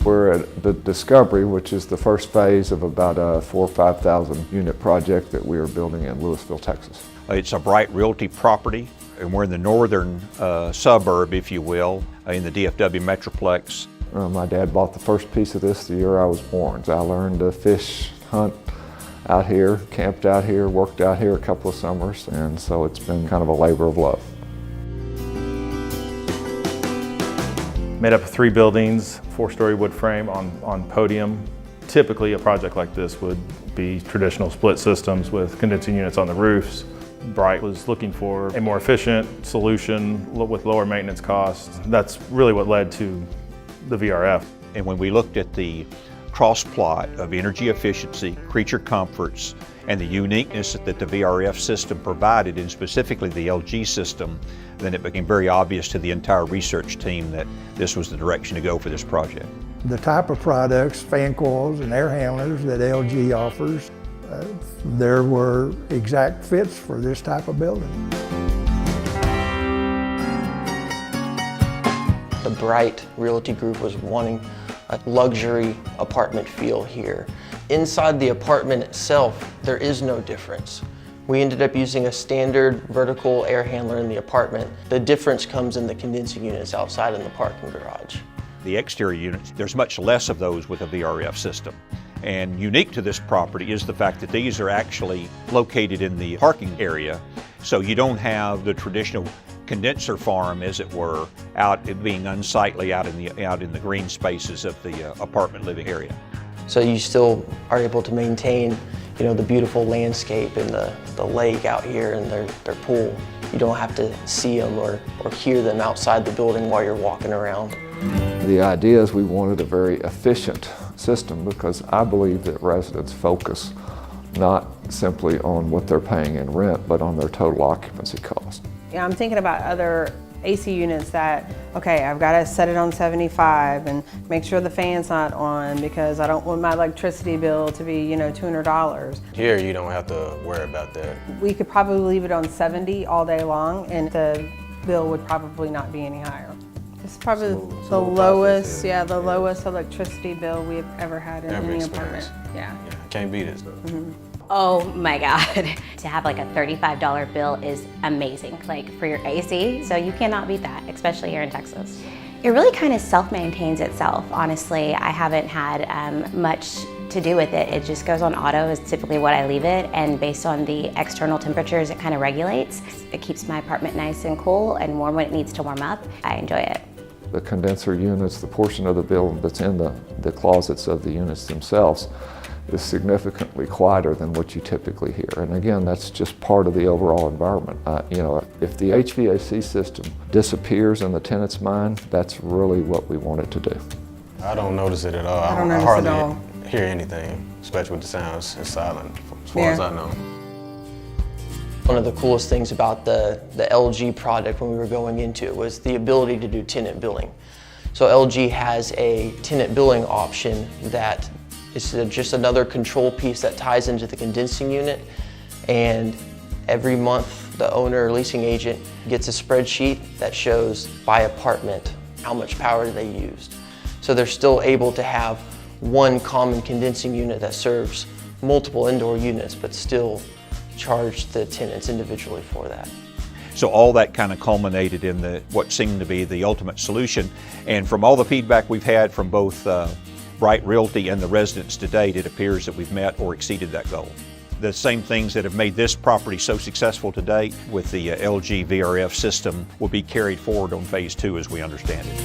We're at the Discovery, which is the first phase of about a 4,000 or 5,000 unit project that we are building in Lewisville, Texas. It's a Bright Realty property, and we're in the northern suburb, if you will, in the DFW Metroplex. My dad bought the first piece of this the year I was born. I learned to fish, hunt out here, camped out here, worked out here a couple of summers, and so it's been kind of a labor of love. Made up of 3 buildings, 4-story wood frame on podium. Typically a project like this would be traditional split systems with condensing units on the roofs. Bright was looking for a more efficient solution with lower maintenance costs. That's really what led to the VRF. And when we looked at the cross plot of energy efficiency, creature comforts, and the uniqueness that the VRF system provided, and specifically the LG system, then it became very obvious to the entire research team that this was the direction to go for this project. The type of products, fan coils and air handlers that LG offers, there were exact fits for this type of building. The Bright Realty Group was wanting a luxury apartment feel here. Inside the apartment itself, there is no difference. We ended up using a standard vertical air handler in the apartment. The difference comes in the condensing units outside in the parking garage. The exterior units, there's much less of those with a VRF system. And unique to this property is the fact that these are actually located in the parking area, so you don't have the traditional condenser farm, as it were, out being unsightly out in the green spaces of the apartment living area. So you still are able to maintain, the beautiful landscape and the lake out here and their pool. You don't have to see them or hear them outside the building while you're walking around. The idea is we wanted a very efficient system because I believe that residents focus not simply on what they're paying in rent, but on their total occupancy cost. Yeah, I'm thinking about other AC units that, okay, I've got to set it on 75 and make sure the fan's not on because I don't want my electricity bill to be, $200. Here, you don't have to worry about that. We could probably leave it on 70 all day long and the bill would probably not be any higher. It's probably the lowest, the lowest electricity bill we've ever had in any apartment. Yeah, can't beat it. Oh my God. To have like a $35 bill is amazing, for your AC, so you cannot beat that, especially here in Texas. It really kind of self-maintains itself, honestly. I haven't had much to do with it. It just goes on auto is typically what I leave it, and based on the external temperatures, it kind of regulates. It keeps my apartment nice and cool and warm when it needs to warm up. I enjoy it. The condenser units, the portion of the building that's in the closets of the units themselves, is significantly quieter than what you typically hear. And again, that's just part of the overall environment. If the HVAC system disappears in the tenant's mind, that's really what we want it to do. I don't notice it at all. I don't notice hardly it at all. Hear anything, especially with the sounds. It's silent, as far as I know. One of the coolest things about the LG product when we were going into it was the ability to do tenant billing. So LG has a tenant billing option that is just another control piece that ties into the condensing unit, and every month the owner or leasing agent gets a spreadsheet that shows by apartment how much power they used. So they're still able to have one common condensing unit that serves multiple indoor units, but still charge the tenants individually for that. So all that kind of culminated in what seemed to be the ultimate solution. And from all the feedback we've had from both Bright Realty and the residents to date, it appears that we've met or exceeded that goal. The same things that have made this property so successful to date with the LG VRF system will be carried forward on phase 2 as we understand it.